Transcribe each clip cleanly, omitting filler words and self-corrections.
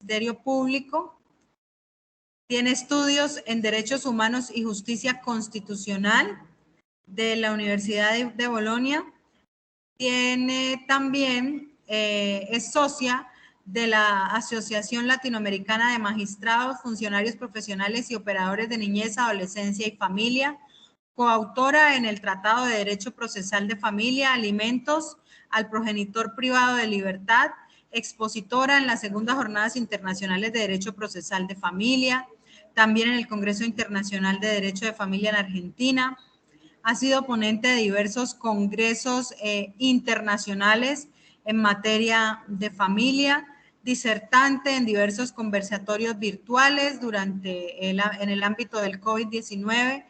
Ministerio Público. Tiene estudios en Derechos Humanos y Justicia Constitucional de la Universidad de Bolonia. Tiene también, es socia de la Asociación Latinoamericana de Magistrados, Funcionarios Profesionales y Operadores de Niñez, Adolescencia y Familia, coautora en el Tratado de Derecho Procesal de Familia, Alimentos al Progenitor Privado de Libertad, expositora en las segundas Jornadas Internacionales de Derecho Procesal de Familia, también en el Congreso Internacional de Derecho de Familia en Argentina. Ha sido ponente de diversos congresos internacionales en materia de familia, disertante en diversos conversatorios virtuales en el ámbito del COVID-19,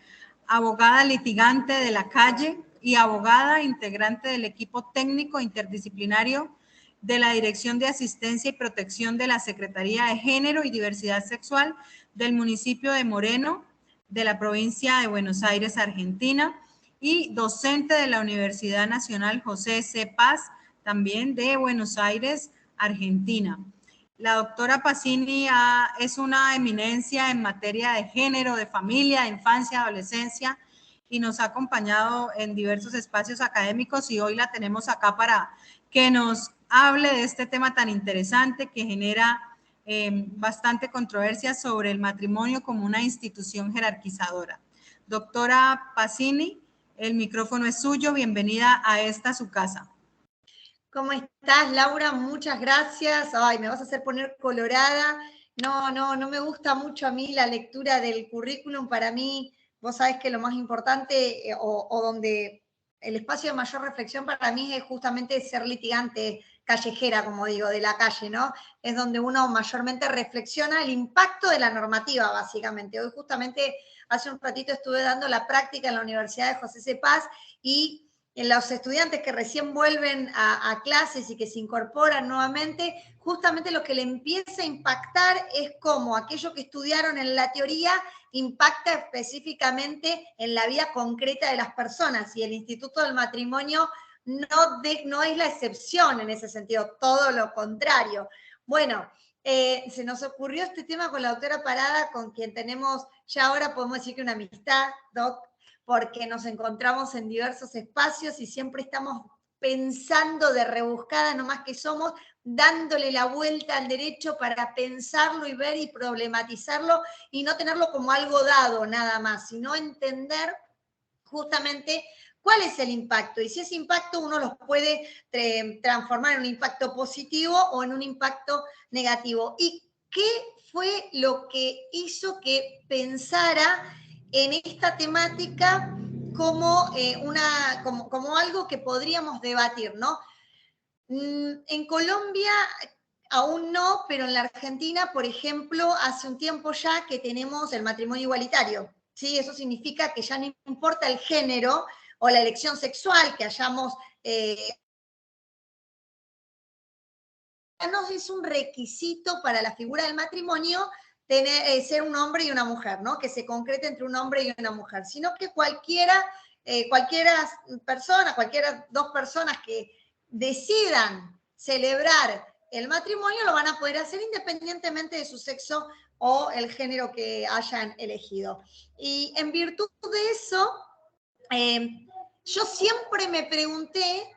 abogada litigante de la calle y abogada integrante del equipo técnico interdisciplinario de la Dirección de Asistencia y Protección de la Secretaría de Género y Diversidad Sexual del municipio de Moreno, de la provincia de Buenos Aires, Argentina, y docente de la Universidad Nacional José C. Paz, también de Buenos Aires, Argentina. La doctora Pasini es una eminencia en materia de género, de familia, de infancia, adolescencia, y nos ha acompañado en diversos espacios académicos, y hoy la tenemos acá para que nos hable de este tema tan interesante que genera bastante controversia sobre el matrimonio como una institución jerarquizadora. Doctora Pasini, el micrófono es suyo. Bienvenida a esta su casa. ¿Cómo estás, Laura? Muchas gracias. Ay, me vas a hacer poner colorada. No me gusta mucho a mí la lectura del currículum. Para mí, vos sabés que lo más importante o donde el espacio de mayor reflexión para mí es justamente ser litigante callejera, como digo, de la calle, ¿no? Es donde uno mayormente reflexiona el impacto de la normativa, básicamente. Hoy justamente, hace un ratito estuve dando la práctica en la Universidad de José C. Paz y en los estudiantes que recién vuelven a clases y que se incorporan nuevamente, justamente lo que le empieza a impactar es cómo aquello que estudiaron en la teoría impacta específicamente en la vida concreta de las personas, y el Instituto del Matrimonio no es la excepción en ese sentido, todo lo contrario. Bueno, se nos ocurrió este tema con la doctora Parada, con quien tenemos ya ahora, podemos decir que una amistad, Doc, porque nos encontramos en diversos espacios y siempre estamos pensando de rebuscada, nomás que somos, dándole la vuelta al derecho para pensarlo y ver y problematizarlo y no tenerlo como algo dado nada más, sino entender justamente cuál es el impacto y si ese impacto uno los puede transformar en un impacto positivo o en un impacto negativo. ¿Y qué fue lo que hizo que pensara en esta temática como, como algo que podríamos debatir, ¿no? En Colombia aún no, pero en la Argentina, por ejemplo, hace un tiempo ya que tenemos el matrimonio igualitario, ¿sí? Eso significa que ya no importa el género o la elección sexual que hayamos... no es un requisito para la figura del matrimonio ser un hombre y una mujer, ¿no? Que se concrete entre un hombre y una mujer, sino que cualquiera dos personas que decidan celebrar el matrimonio lo van a poder hacer independientemente de su sexo o el género que hayan elegido. Y en virtud de eso, yo siempre me pregunté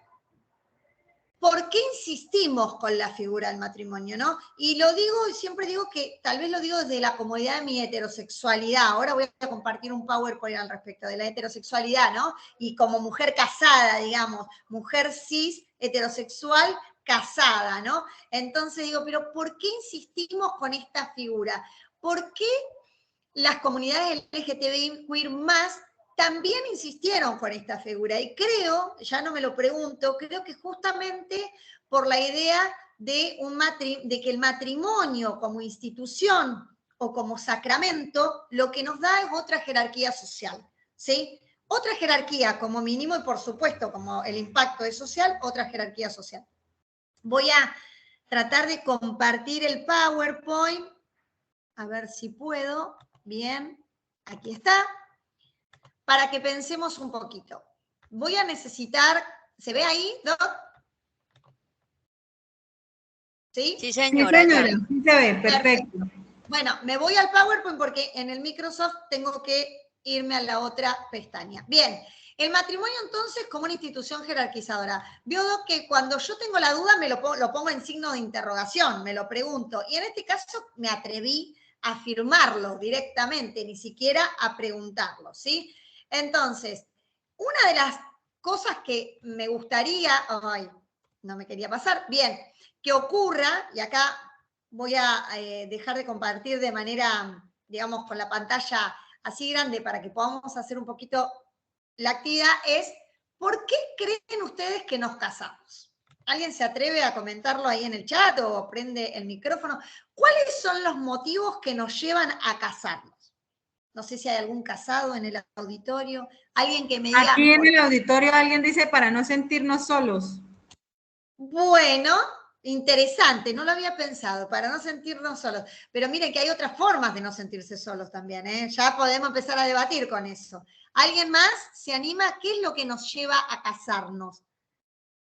¿por qué insistimos con la figura del matrimonio, no? Y lo digo, siempre digo que tal vez lo digo desde la comodidad de mi heterosexualidad. Ahora voy a compartir un PowerPoint al respecto de la heterosexualidad, ¿no? Y como mujer casada, digamos, mujer cis, heterosexual, casada, ¿no? Entonces digo, pero ¿por qué insistimos con esta figura? ¿Por qué las comunidades LGTBI más también insistieron con esta figura? Y creo, ya no me lo pregunto, creo que justamente por la idea de que el matrimonio como institución o como sacramento, lo que nos da es otra jerarquía social, ¿sí? Otra jerarquía como mínimo y por supuesto como el impacto es social, otra jerarquía social. Voy a tratar de compartir el PowerPoint, a ver si puedo. Bien, aquí está. Para que pensemos un poquito. Voy a necesitar, ¿se ve ahí, Doc? ¿Sí? Sí, Sí, señora. señora, Ya. sí se ve, perfecto. Bueno, me voy al PowerPoint porque en el Microsoft tengo que irme a la otra pestaña. Bien, el matrimonio entonces como una institución jerarquizadora. Vio que cuando yo tengo la duda me lo pongo en signo de interrogación, me lo pregunto. Y en este caso me atreví a afirmarlo directamente, ni siquiera a preguntarlo, ¿sí? Entonces, una de las cosas que me gustaría, ay, no me quería pasar, bien, que ocurra, y acá voy a dejar de compartir de manera, digamos, con la pantalla así grande para que podamos hacer un poquito la actividad, es ¿por qué creen ustedes que nos casamos? ¿Alguien se atreve a comentarlo ahí en el chat o prende el micrófono? ¿Cuáles son los motivos que nos llevan a casarnos? No sé si hay algún casado en el auditorio, alguien que me diga... Aquí en el auditorio alguien dice para no sentirnos solos. Bueno, interesante, no lo había pensado, para no sentirnos solos. Pero miren que hay otras formas de no sentirse solos también, ¿eh? Ya podemos empezar a debatir con eso. ¿Alguien más se anima? ¿Qué es lo que nos lleva a casarnos?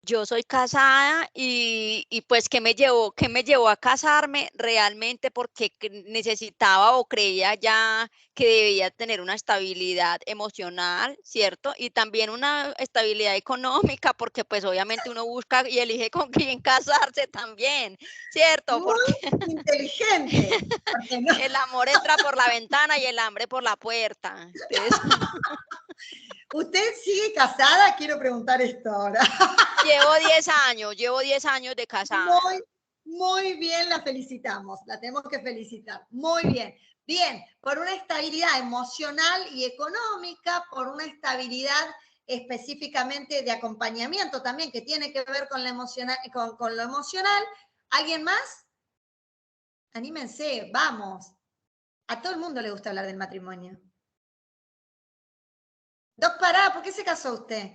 Yo soy casada y pues ¿qué me llevó a casarme? Realmente porque necesitaba o creía ya que debía tener una estabilidad emocional, ¿cierto? Y también una estabilidad económica, porque pues obviamente uno busca y elige con quién casarse también, ¿cierto? Porque Muy inteligente. Porque no... el amor entra por la ventana y el hambre por la puerta. Entonces... ¿Usted sigue casada? Quiero preguntar esto ahora. Llevo 10 años de casada. Muy bien, la felicitamos, la tenemos que felicitar. Muy bien. Bien, por una estabilidad emocional y económica, por una estabilidad específicamente de acompañamiento también, que tiene que ver con, con lo emocional. ¿Alguien más? Anímense, vamos. A todo el mundo le gusta hablar del matrimonio. Doc, pará, ¿por qué se casó usted?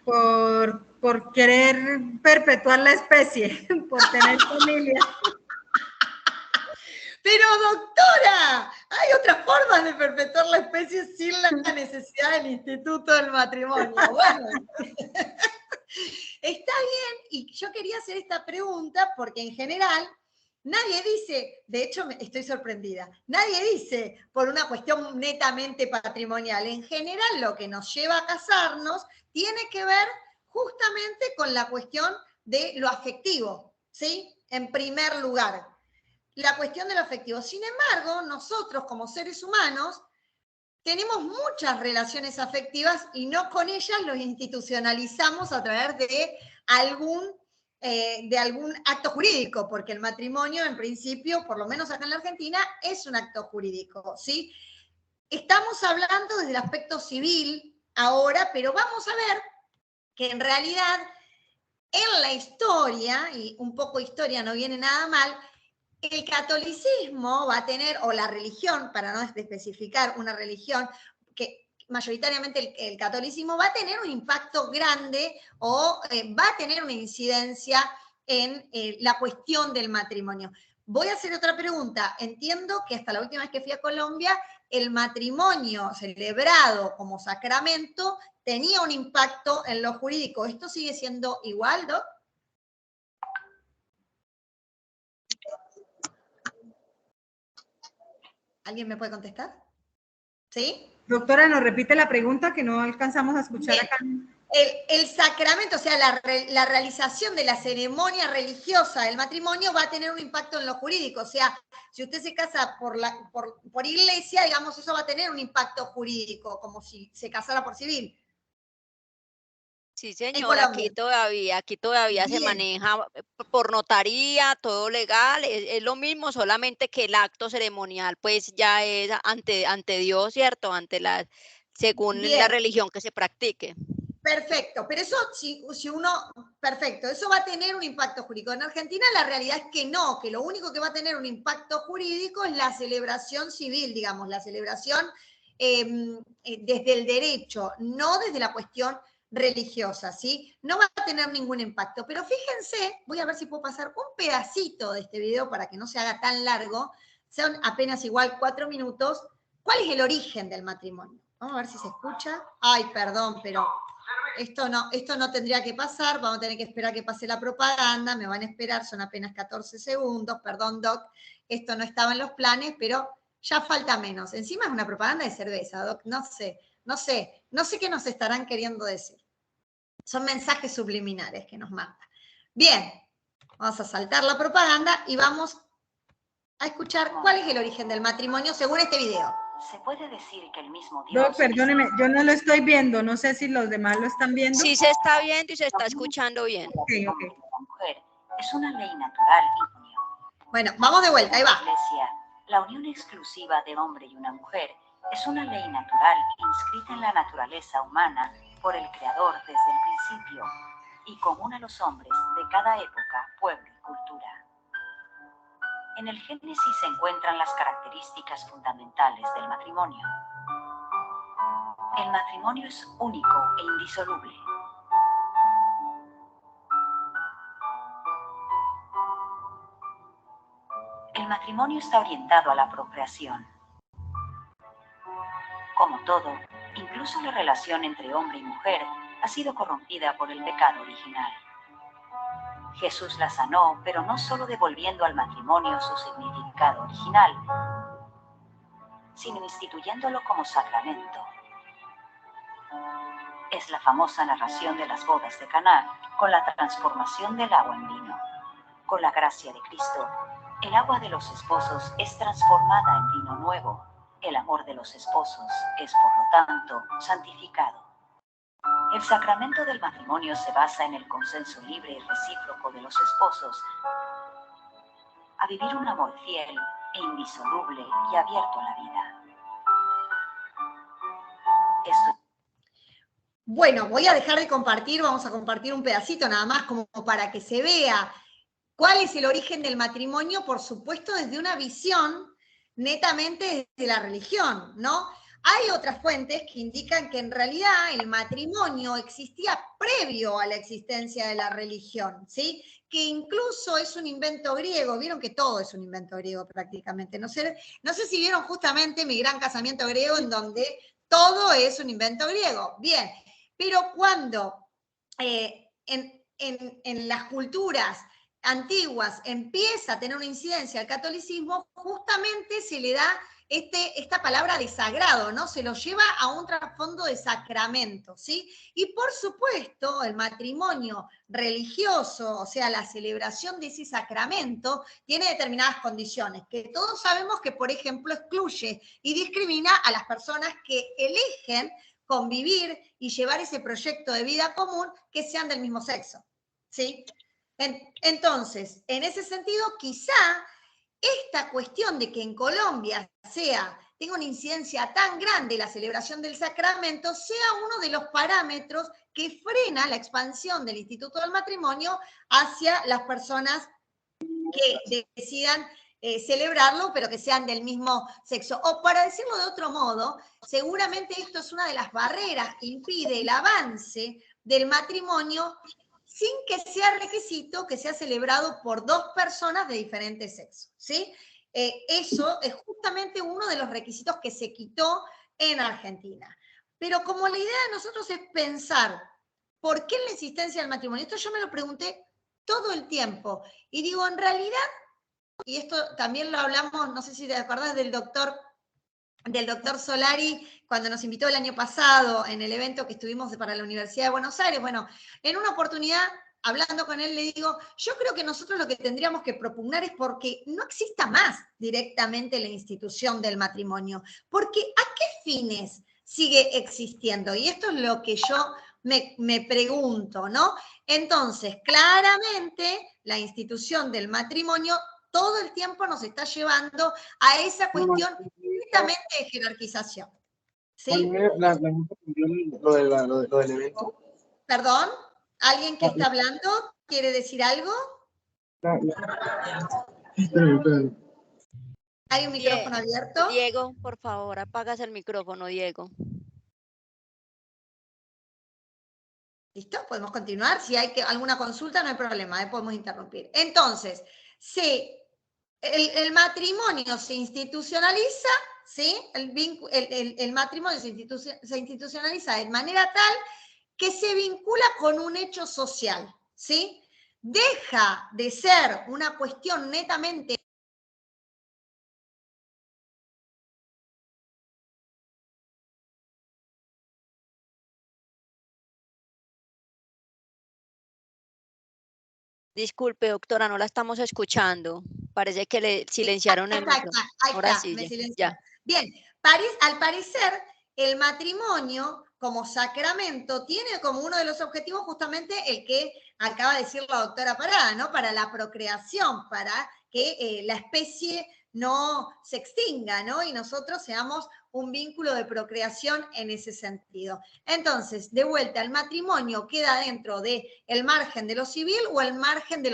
Por querer perpetuar la especie, por tener familia. Pero doctora, hay otras formas de perpetuar la especie sin la necesidad del instituto del matrimonio. Bueno, está bien, y yo quería hacer esta pregunta porque en general nadie dice, de hecho estoy sorprendida, nadie dice por una cuestión netamente patrimonial. En general lo que nos lleva a casarnos tiene que ver justamente con la cuestión de lo afectivo, ¿sí? En primer lugar, la cuestión de lo afectivo. Sin embargo, nosotros como seres humanos tenemos muchas relaciones afectivas y no con ellas los institucionalizamos a través de algún acto jurídico, porque el matrimonio, en principio, por lo menos acá en la Argentina, es un acto jurídico, ¿sí? Estamos hablando desde el aspecto civil ahora, pero vamos a ver que en realidad en la historia, y un poco historia no viene nada mal, el catolicismo va a tener, o la religión, para no especificar una religión, que mayoritariamente el catolicismo va a tener un impacto grande o va a tener una incidencia en la cuestión del matrimonio. Voy a hacer otra pregunta. Entiendo que hasta la última vez que fui a Colombia, el matrimonio celebrado como sacramento tenía un impacto en lo jurídico. ¿Esto sigue siendo igual, Doc? ¿Alguien me puede contestar? ¿Sí? Doctora, nos repite la pregunta que no alcanzamos a escuchar Bien. acá. El sacramento, o sea, la realización de la ceremonia religiosa del matrimonio va a tener un impacto en lo jurídico. O sea, si usted se casa por iglesia, digamos, eso va a tener un impacto jurídico, como si se casara por civil. Sí, señora, aquí todavía se maneja por notaría, todo legal, es lo mismo, solamente que el acto ceremonial, pues ya es ante Dios, ¿cierto? Según Bien. la religión que se practique. Perfecto, pero eso, perfecto, eso va a tener un impacto jurídico. En Argentina la realidad es que no, que lo único que va a tener un impacto jurídico es la celebración civil, digamos, la celebración desde el derecho, no desde la cuestión religiosa, ¿sí? No va a tener ningún impacto. Pero fíjense, voy a ver si puedo pasar un pedacito de este video para que no se haga tan largo, son apenas igual 4 minutos. ¿Cuál es el origen del matrimonio? Vamos a ver si se escucha. Ay, perdón, pero esto no tendría que pasar, vamos a tener que esperar que pase la propaganda, me van a esperar, son apenas 14 segundos, perdón, Doc, esto no estaba en los planes, pero ya falta menos. Encima es una propaganda de cerveza, Doc, no sé qué nos estarán queriendo decir. Son mensajes subliminares que nos mandan. Bien, vamos a saltar la propaganda y vamos a escuchar cuál es el origen del matrimonio según este video. Se puede decir que el mismo Dios... Doc, perdóneme, yo no lo estoy viendo, no sé si los demás lo están viendo. Sí se está viendo y se está escuchando bien. Okay. La mujer es una ley natural y unión. Bueno, vamos de vuelta, ahí va. Iglesia, la unión exclusiva de hombre y una mujer es una ley natural inscrita en la naturaleza humana por el Creador desde el principio y común a los hombres de cada época, pueblo y cultura. En el Génesis se encuentran las características fundamentales del matrimonio. El matrimonio es único e indisoluble. El matrimonio está orientado a la procreación. Como todo, incluso la relación entre hombre y mujer ha sido corrompida por el pecado original. Jesús la sanó, pero no solo devolviendo al matrimonio su significado original, sino instituyéndolo como sacramento. Es la famosa narración de las bodas de Caná, con la transformación del agua en vino. Con la gracia de Cristo, el agua de los esposos es transformada en vino nuevo. El amor de los esposos es, por lo tanto, santificado. El sacramento del matrimonio se basa en el consenso libre y recíproco de los esposos a vivir un amor fiel e indisoluble y abierto a la vida. Bueno, voy a dejar de compartir, vamos a compartir un pedacito nada más como para que se vea cuál es el origen del matrimonio, por supuesto desde una visión netamente desde la religión, ¿no? Hay otras fuentes que indican que en realidad el matrimonio existía previo a la existencia de la religión, ¿sí? Que incluso es un invento griego. Vieron que todo es un invento griego prácticamente. No sé si vieron justamente Mi Gran Casamiento Griego, en donde todo es un invento griego. Bien, pero cuando en las culturas antiguas empieza a tener una incidencia el catolicismo, justamente se le da esta palabra de sagrado, ¿no? Se lo lleva a un trasfondo de sacramento, ¿sí? Y por supuesto, el matrimonio religioso, o sea, la celebración de ese sacramento, tiene determinadas condiciones, que todos sabemos que, por ejemplo, excluye y discrimina a las personas que eligen convivir y llevar ese proyecto de vida común que sean del mismo sexo, ¿sí? Entonces, en ese sentido, quizá esta cuestión de que en Colombia tenga una incidencia tan grande la celebración del sacramento sea uno de los parámetros que frena la expansión del Instituto del Matrimonio hacia las personas que decidan celebrarlo, pero que sean del mismo sexo. O para decirlo de otro modo, seguramente esto es una de las barreras que impide el avance del matrimonio sin que sea requisito que sea celebrado por dos personas de diferentes sexos, ¿sí? Eso es justamente uno de los requisitos que se quitó en Argentina. Pero como la idea de nosotros es pensar por qué la existencia del matrimonio, esto yo me lo pregunté todo el tiempo. Y digo, en realidad, y esto también lo hablamos, no sé si te acordás del doctor Solari, cuando nos invitó el año pasado en el evento que estuvimos para la Universidad de Buenos Aires. Bueno, en una oportunidad, hablando con él, le digo, yo creo que nosotros lo que tendríamos que propugnar es porque no exista más directamente la institución del matrimonio. Porque ¿a qué fines sigue existiendo? Y esto es lo que yo me pregunto, ¿no? Entonces, claramente, la institución del matrimonio todo el tiempo nos está llevando a esa cuestión netamente de jerarquización. ¿Sí? Lo del evento. ¿Perdón? ¿Alguien que está hablando quiere decir algo? ¿Hay un micrófono abierto? Diego, por favor, apagas el micrófono, Diego. ¿Listo? ¿Podemos continuar? Si hay alguna consulta, no hay problema, podemos interrumpir. Entonces, si el matrimonio se institucionaliza, ¿sí? El matrimonio se institucionaliza de manera tal que se vincula con un hecho social, ¿sí? Deja de ser una cuestión netamente Disculpe, doctora, no la estamos escuchando. Parece que le silenciaron el micrófono. Ahí Ahora está, sí, me ya. silenciaron. Bien, al parecer, el matrimonio como sacramento tiene como uno de los objetivos justamente el que acaba de decir la doctora Parada, ¿no? Para la procreación, para que la especie no se extinga, ¿no? Y nosotros seamos un vínculo de procreación en ese sentido. Entonces, de vuelta, el matrimonio queda dentro del margen de lo civil o el margen de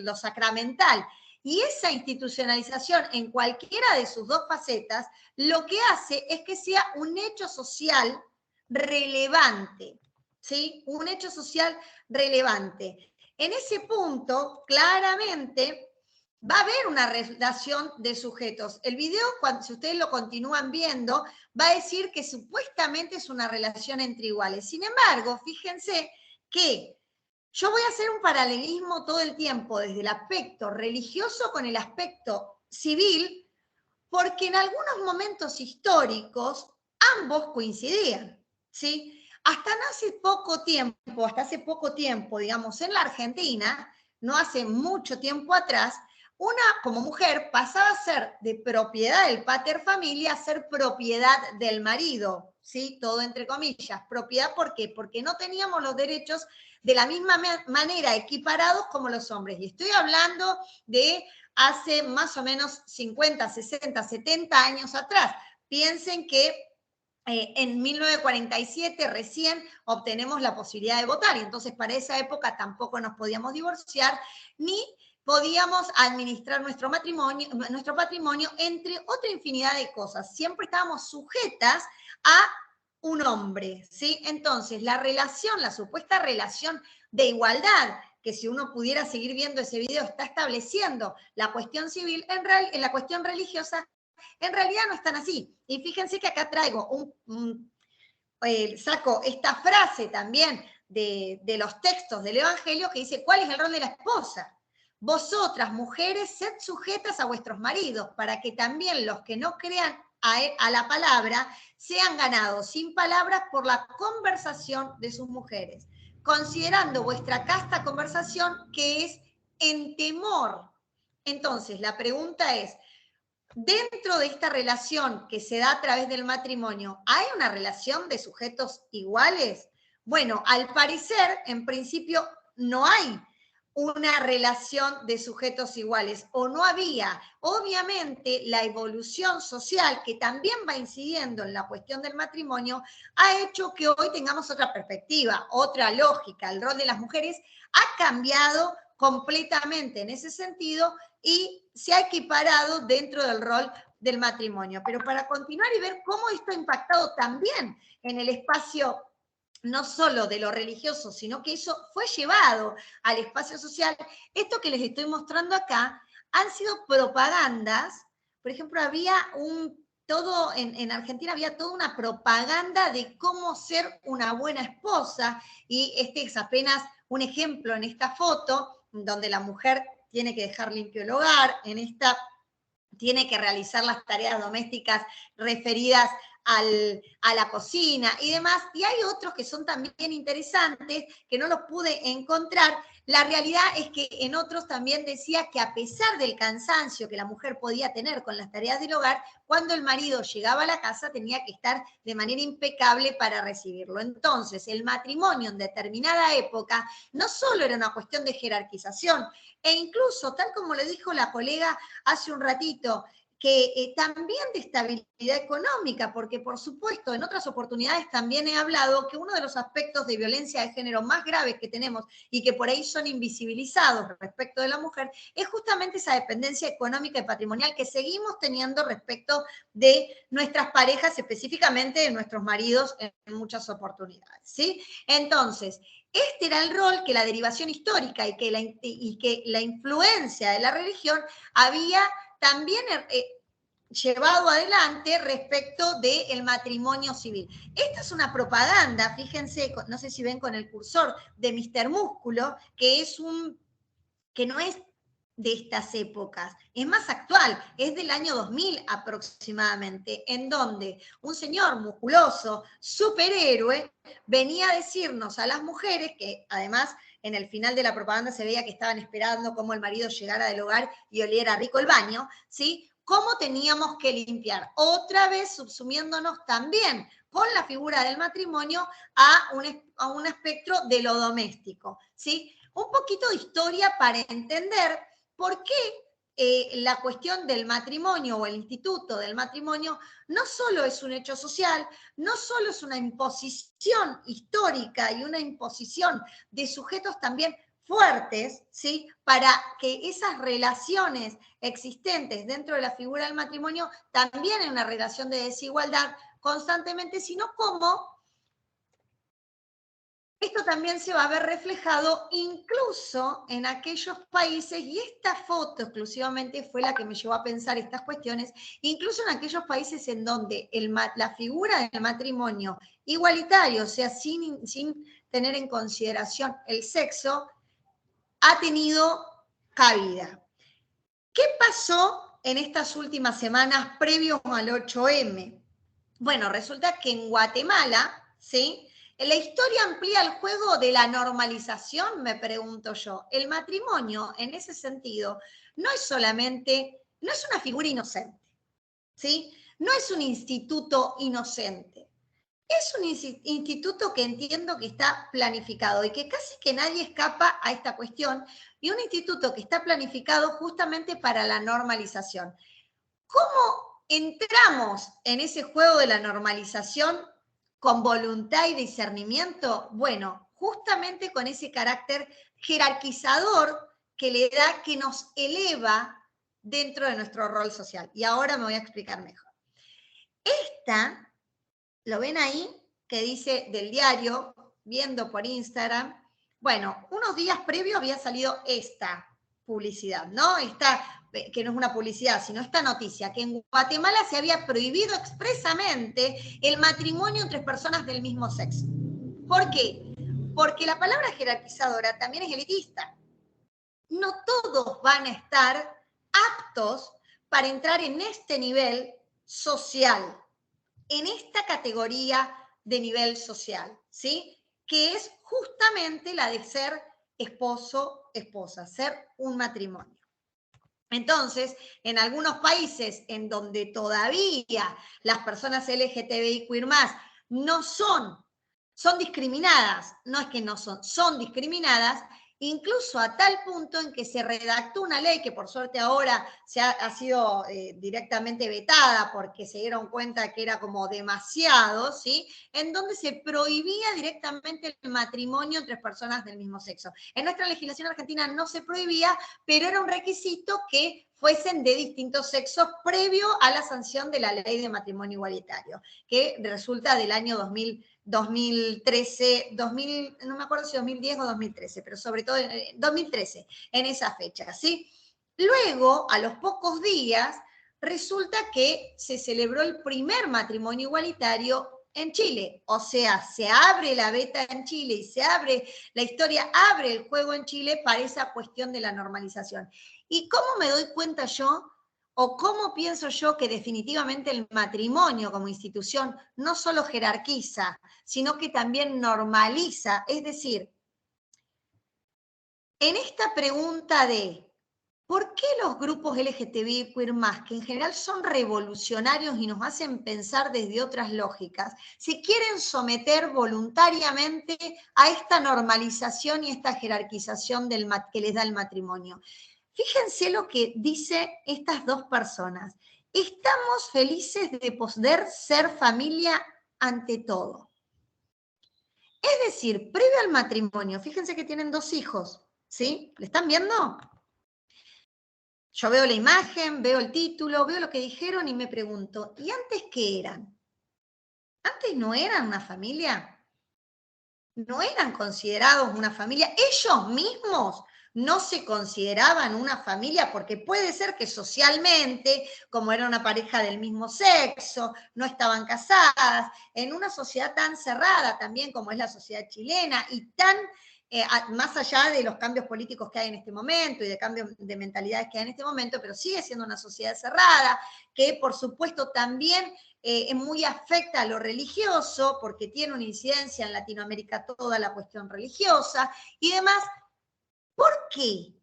lo sacramental. Y esa institucionalización en cualquiera de sus dos facetas lo que hace es que sea un hecho social relevante, ¿sí? Un hecho social relevante. En ese punto, claramente, va a haber una relación de sujetos. El video, si ustedes lo continúan viendo, va a decir que supuestamente es una relación entre iguales. Sin embargo, fíjense que yo voy a hacer un paralelismo todo el tiempo desde el aspecto religioso con el aspecto civil, porque en algunos momentos históricos ambos coincidían, ¿sí? Hasta hace poco tiempo, digamos, en la Argentina, no hace mucho tiempo atrás, una como mujer pasaba a ser de propiedad del pater familia a ser propiedad del marido, ¿sí? Todo entre comillas. Propiedad, ¿por qué? Porque no teníamos los derechos de la misma manera equiparados como los hombres. Y estoy hablando de hace más o menos 50, 60, 70 años atrás. Piensen que en 1947 recién obtenemos la posibilidad de votar y entonces para esa época tampoco nos podíamos divorciar ni podíamos administrar nuestro patrimonio, entre otra infinidad de cosas. Siempre estábamos sujetas a un hombre, ¿sí? Entonces, la supuesta relación de igualdad, que si uno pudiera seguir viendo ese video, está estableciendo la cuestión civil, en la cuestión religiosa, en realidad no están así. Y fíjense que acá traigo saco esta frase también de los textos del Evangelio que dice, ¿cuál es el rol de la esposa? Vosotras, mujeres, sed sujetas a vuestros maridos, para que también los que no crean a la palabra sean ganados sin palabras por la conversación de sus mujeres, considerando vuestra casta conversación que es en temor. Entonces, la pregunta es, dentro de esta relación que se da a través del matrimonio, ¿hay una relación de sujetos iguales? Bueno, al parecer, en principio, no hay una relación de sujetos iguales, o no había. Obviamente, la evolución social, que también va incidiendo en la cuestión del matrimonio, ha hecho que hoy tengamos otra perspectiva, otra lógica. El rol de las mujeres ha cambiado completamente en ese sentido y se ha equiparado dentro del rol del matrimonio. Pero para continuar y ver cómo esto ha impactado también en el espacio no solo de lo religioso, sino que eso fue llevado al espacio social, esto que les estoy mostrando acá han sido propagandas. Por ejemplo, en Argentina había toda una propaganda de cómo ser una buena esposa, y este es apenas un ejemplo en esta foto, donde la mujer tiene que dejar limpio el hogar, en esta tiene que realizar las tareas domésticas referidas a la cocina y demás. Y hay otros que son también interesantes, que no los pude encontrar. La realidad es que en otros también decía que a pesar del cansancio que la mujer podía tener con las tareas del hogar, cuando el marido llegaba a la casa tenía que estar de manera impecable para recibirlo. Entonces, el matrimonio en determinada época no solo era una cuestión de jerarquización, e incluso, tal como le dijo la colega hace un ratito, que también de estabilidad económica, porque por supuesto en otras oportunidades también he hablado que uno de los aspectos de violencia de género más graves que tenemos y que por ahí son invisibilizados respecto de la mujer es justamente esa dependencia económica y patrimonial que seguimos teniendo respecto de nuestras parejas, específicamente de nuestros maridos en muchas oportunidades, ¿sí? Entonces, este era el rol que la derivación histórica y que la influencia de la religión había también llevado adelante respecto del matrimonio civil. Esta es una propaganda, fíjense, no sé si ven con el cursor, de Mr. Músculo, que no es de estas épocas, es más actual, es del año 2000 aproximadamente, en donde un señor musculoso, superhéroe, venía a decirnos a las mujeres, que además en el final de la propaganda se veía que estaban esperando cómo el marido llegara del hogar y oliera rico el baño, ¿sí? Cómo teníamos que limpiar, otra vez subsumiéndonos también con la figura del matrimonio a un espectro de lo doméstico, ¿sí? Un poquito de historia para entender por qué la cuestión del matrimonio o el instituto del matrimonio no solo es un hecho social, no solo es una imposición histórica y una imposición de sujetos también fuertes, ¿sí? Para que esas relaciones existentes dentro de la figura del matrimonio también en una relación de desigualdad constantemente, sino como esto también se va a ver reflejado incluso en aquellos países, y esta foto exclusivamente fue la que me llevó a pensar estas cuestiones, incluso en aquellos países en donde la figura del matrimonio igualitario, o sea, sin tener en consideración el sexo, ha tenido cabida. ¿Qué pasó en estas últimas semanas previos al 8M? Bueno, resulta que en Guatemala, ¿sí? La historia amplía el juego de la normalización, me pregunto yo. El matrimonio, en ese sentido, no es una figura inocente, ¿sí? No es un instituto inocente. Es un instituto que entiendo que está planificado y que casi que nadie escapa a esta cuestión, y un instituto que está planificado justamente para la normalización. ¿Cómo entramos en ese juego de la normalización con voluntad y discernimiento? Bueno, justamente con ese carácter jerarquizador que le da, que nos eleva dentro de nuestro rol social. Y ahora me voy a explicar mejor. Esta, ¿lo ven ahí? Que dice del diario, viendo por Instagram. Bueno, unos días previos había salido esta publicidad, ¿no? Que no es una publicidad, sino esta noticia, que en Guatemala se había prohibido expresamente el matrimonio entre personas del mismo sexo. ¿Por qué? Porque la palabra jerarquizadora también es elitista. No todos van a estar aptos para entrar en este nivel social, en esta categoría de nivel social, ¿sí? Que es justamente la de ser esposo, esposa, ser un matrimonio. Entonces, en algunos países en donde todavía las personas LGTBIQ+ no son discriminadas, no es que no son discriminadas, incluso a tal punto en que se redactó una ley que por suerte ahora ha sido directamente vetada porque se dieron cuenta que era como demasiado, ¿sí? En donde se prohibía directamente el matrimonio entre personas del mismo sexo. En nuestra legislación argentina no se prohibía, pero era un requisito que fuesen de distintos sexos previo a la sanción de la ley de matrimonio igualitario, que resulta del año 2013, no me acuerdo si 2010 o 2013, pero sobre todo 2013, en esa fecha, ¿sí? Luego, a los pocos días, resulta que se celebró el primer matrimonio igualitario en Chile. O sea, se abre la beta en Chile y la historia abre el juego en Chile para esa cuestión de la normalización. ¿Y cómo me doy cuenta yo? ¿O cómo pienso yo que definitivamente el matrimonio como institución no solo jerarquiza, sino que también normaliza? Es decir, en esta pregunta de ¿por qué los grupos LGTBIQ+, que en general son revolucionarios y nos hacen pensar desde otras lógicas, se quieren someter voluntariamente a esta normalización y esta jerarquización que les da el matrimonio? Fíjense lo que dicen estas dos personas. Estamos felices de poder ser familia ante todo. Es decir, previo al matrimonio, fíjense que tienen 2 hijos, ¿sí? ¿Le están viendo? Yo veo la imagen, veo el título, veo lo que dijeron y me pregunto, ¿y antes qué eran? ¿Antes no eran una familia? ¿No eran considerados una familia? Ellos mismos no se consideraban una familia, porque puede ser que socialmente, como era una pareja del mismo sexo, no estaban casadas, en una sociedad tan cerrada también como es la sociedad chilena y tan, más allá de los cambios políticos que hay en este momento y de cambios de mentalidades que hay en este momento, pero sigue siendo una sociedad cerrada, que por supuesto también es muy afecta a lo religioso, porque tiene una incidencia en Latinoamérica toda la cuestión religiosa y demás. ¿Por qué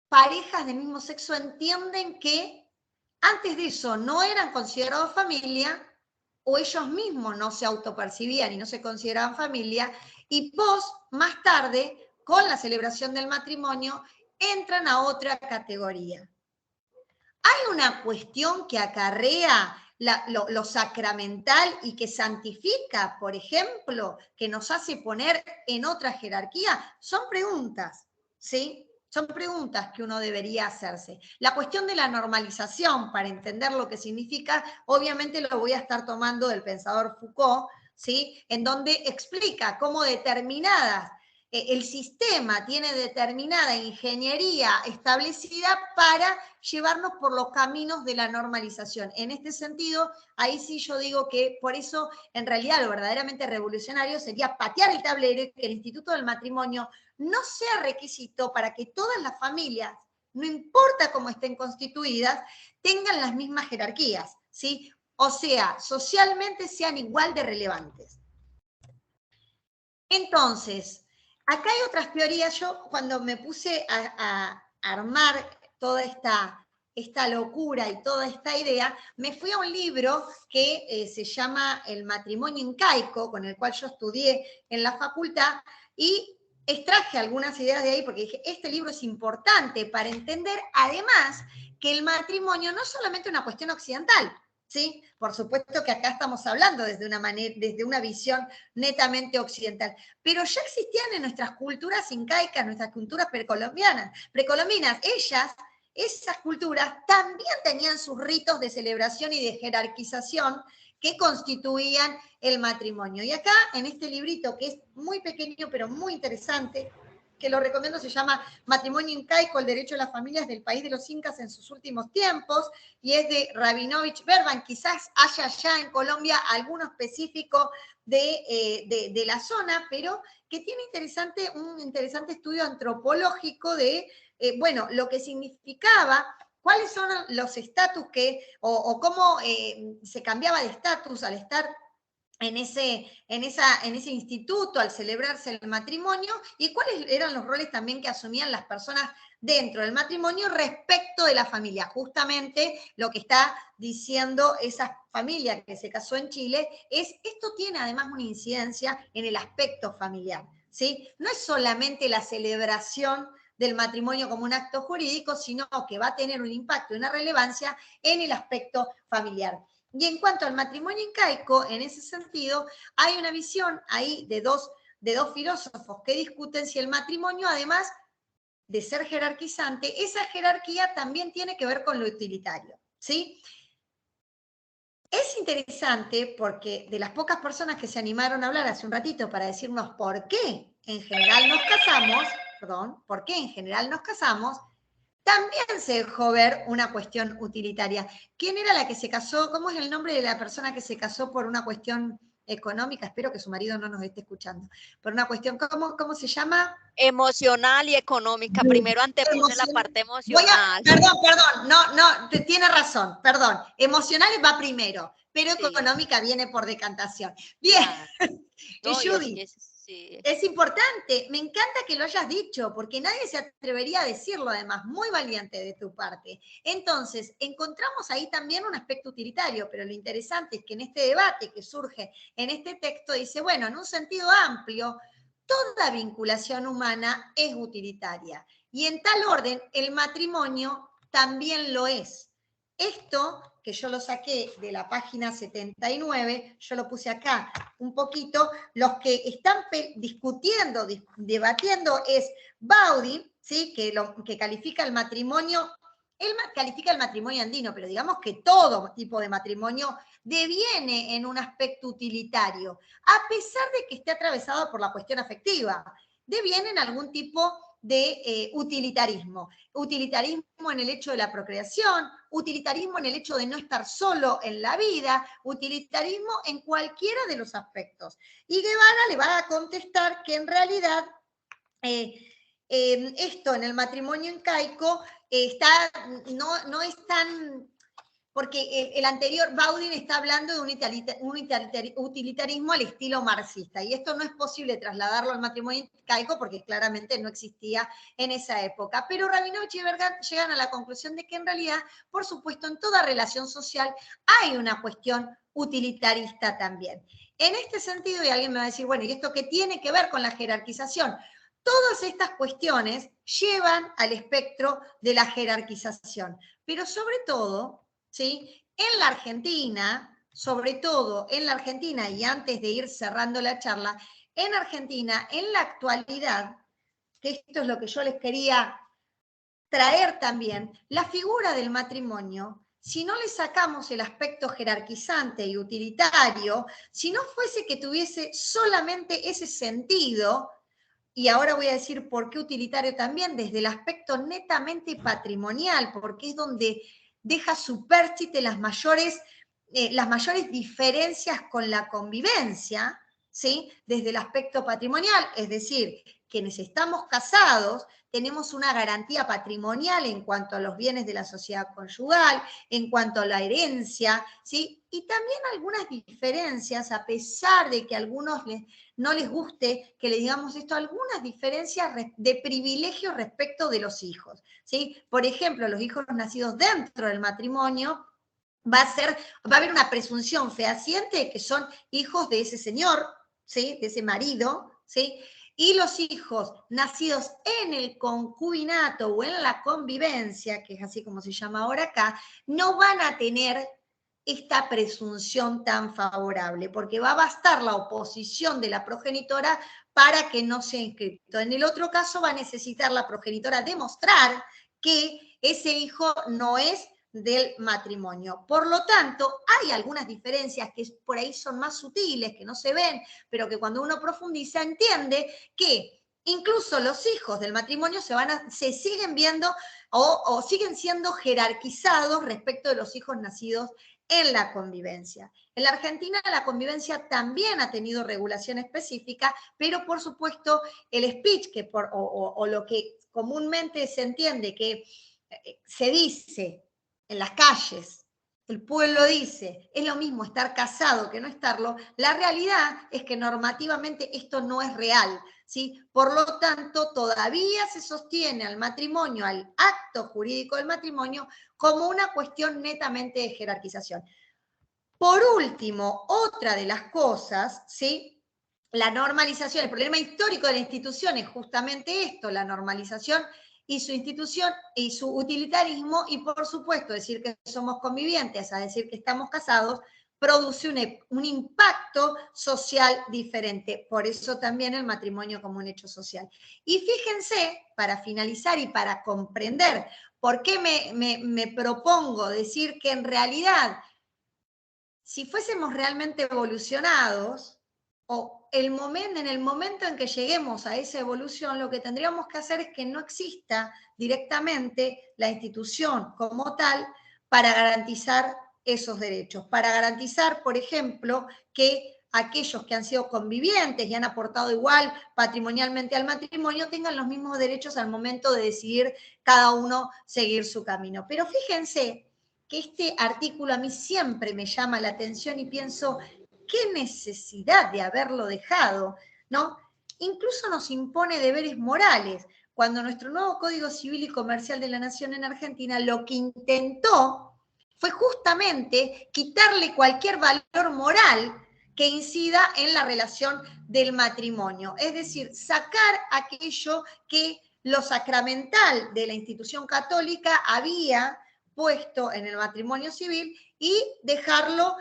parejas del mismo sexo entienden que antes de eso no eran considerados familia o ellos mismos no se autopercibían y no se consideraban familia y más tarde, con la celebración del matrimonio, entran a otra categoría? Hay una cuestión que acarrea lo sacramental y que santifica, por ejemplo, que nos hace poner en otra jerarquía. Son preguntas, ¿sí? Son preguntas que uno debería hacerse. La cuestión de la normalización, para entender lo que significa, obviamente lo voy a estar tomando del pensador Foucault, ¿sí? En donde explica cómo el sistema tiene determinada ingeniería establecida para llevarnos por los caminos de la normalización. En este sentido, ahí sí yo digo que por eso, en realidad, lo verdaderamente revolucionario sería patear el tablero y que el instituto del matrimonio no sea requisito para que todas las familias, no importa cómo estén constituidas, tengan las mismas jerarquías, ¿sí? O sea, socialmente sean igual de relevantes. Entonces, acá hay otras teorías. Yo cuando me puse a armar toda esta locura y toda esta idea, me fui a un libro que se llama El matrimonio incaico, con el cual yo estudié en la facultad, y extraje algunas ideas de ahí porque dije, este libro es importante para entender, además, que el matrimonio no es solamente una cuestión occidental, ¿sí? Por supuesto que acá estamos hablando desde una visión netamente occidental, pero ya existían en nuestras culturas incaicas, nuestras culturas precolombinas. Esas culturas también tenían sus ritos de celebración y de jerarquización que constituían el matrimonio. Y acá, en este librito, que es muy pequeño pero muy interesante, que lo recomiendo, se llama Matrimonio Incaico, el derecho de las familias del país de los incas en sus últimos tiempos, y es de Rabinovich Berban. Quizás haya ya en Colombia alguno específico de la zona, pero que tiene un interesante estudio antropológico de, bueno, lo que significaba, cuáles son los estatus o cómo se cambiaba de estatus al estar en ese instituto, al celebrarse el matrimonio, y cuáles eran los roles también que asumían las personas dentro del matrimonio respecto de la familia. Justamente lo que está diciendo esa familia que se casó en Chile es, esto tiene además una incidencia en el aspecto familiar, ¿sí? No es solamente la celebración del matrimonio como un acto jurídico, sino que va a tener un impacto y una relevancia en el aspecto familiar. Y en cuanto al matrimonio incaico, en ese sentido, hay una visión ahí de dos filósofos que discuten si el matrimonio, además de ser jerarquizante, esa jerarquía también tiene que ver con lo utilitario, ¿sí? Es interesante porque de las pocas personas que se animaron a hablar hace un ratito para decirnos por qué en general nos casamos, también se dejó ver una cuestión utilitaria. ¿Quién era la que se casó? ¿Cómo es el nombre de la persona que se casó por una cuestión económica? Espero que su marido no nos esté escuchando. Por una cuestión, ¿cómo se llama? Emocional y económica. Primero antepuse la parte emocional. Perdón, no, tiene razón, perdón. Emocional va primero, pero Sí. Económica viene por decantación. Bien. Claro. No, Y Judy, sí. Es importante, me encanta que lo hayas dicho, porque nadie se atrevería a decirlo, además, muy valiente de tu parte. Entonces, encontramos ahí también un aspecto utilitario, pero lo interesante es que en este debate que surge en este texto dice, bueno, en un sentido amplio, toda vinculación humana es utilitaria, y en tal orden, el matrimonio también lo es. Esto, que yo lo saqué de la página 79, yo lo puse acá un poquito, los que están discutiendo, debatiendo es Baudy, ¿sí? que califica el matrimonio, él califica el matrimonio andino, pero digamos que todo tipo de matrimonio deviene en un aspecto utilitario, a pesar de que esté atravesado por la cuestión afectiva, deviene en algún tipo de utilitarismo. Utilitarismo en el hecho de la procreación, utilitarismo en el hecho de no estar solo en la vida, utilitarismo en cualquiera de los aspectos. Y Guevara le va a contestar que en realidad esto en el matrimonio incaico no es tan... Porque el anterior, Baudin está hablando de un utilitarismo al estilo marxista, y esto no es posible trasladarlo al matrimonio incaico porque claramente no existía en esa época. Pero Rabinovich y Bergan llegan a la conclusión de que en realidad, por supuesto, en toda relación social hay una cuestión utilitarista también. En este sentido, y alguien me va a decir, bueno, ¿y esto qué tiene que ver con la jerarquización? Todas estas cuestiones llevan al espectro de la jerarquización, pero sobre todo... ¿sí? En la Argentina, sobre todo en la Argentina, y antes de ir cerrando la charla, en Argentina, en la actualidad, que esto es lo que yo les quería traer también, la figura del matrimonio, si no le sacamos el aspecto jerarquizante y utilitario, si no fuese que tuviese solamente ese sentido, y ahora voy a decir por qué utilitario también, desde el aspecto netamente patrimonial, porque es donde deja supérstite las mayores diferencias con la convivencia, ¿sí? Desde el aspecto patrimonial, es decir, quienes estamos casados tenemos una garantía patrimonial en cuanto a los bienes de la sociedad conyugal, en cuanto a la herencia, ¿sí? Y también algunas diferencias, a pesar de que a algunos no les guste que le digamos esto, algunas diferencias de privilegio respecto de los hijos, ¿sí? Por ejemplo, los hijos nacidos dentro del matrimonio, va a haber una presunción fehaciente de que son hijos de ese señor, ¿sí? De ese marido, ¿sí? Y los hijos nacidos en el concubinato o en la convivencia, que es así como se llama ahora acá, no van a tener esta presunción tan favorable, porque va a bastar la oposición de la progenitora para que no sea inscrito. En el otro caso va a necesitar la progenitora demostrar que ese hijo no es del matrimonio. Por lo tanto, hay algunas diferencias que por ahí son más sutiles, que no se ven, pero que cuando uno profundiza entiende que incluso los hijos del matrimonio se siguen viendo o siguen siendo jerarquizados respecto de los hijos nacidos en la convivencia. En la Argentina la convivencia también ha tenido regulación específica, pero por supuesto el speech o lo que comúnmente se entiende que se dice en las calles, el pueblo dice, es lo mismo estar casado que no estarlo, la realidad es que normativamente esto no es real, ¿sí? Por lo tanto, todavía se sostiene al matrimonio, al acto jurídico del matrimonio, como una cuestión netamente de jerarquización. Por último, otra de las cosas, ¿sí? La normalización, el problema histórico de la institución es justamente esto, la normalización y su institución y su utilitarismo, y por supuesto decir que somos convivientes, a decir que estamos casados, produce un impacto social diferente. Por eso también el matrimonio como un hecho social. Y fíjense, para finalizar y para comprender por qué me propongo decir que en realidad, si fuésemos realmente evolucionados, o en el momento en que lleguemos a esa evolución, lo que tendríamos que hacer es que no exista directamente la institución como tal para garantizar esos derechos, para garantizar, por ejemplo, que aquellos que han sido convivientes y han aportado igual patrimonialmente al matrimonio tengan los mismos derechos al momento de decidir cada uno seguir su camino. Pero fíjense que este artículo a mí siempre me llama la atención y pienso, qué necesidad de haberlo dejado, ¿no? Incluso nos impone deberes morales, cuando nuestro nuevo Código Civil y Comercial de la Nación en Argentina lo que intentó fue justamente quitarle cualquier valor moral que incida en la relación del matrimonio, es decir, sacar aquello que lo sacramental de la institución católica había puesto en el matrimonio civil y dejarlo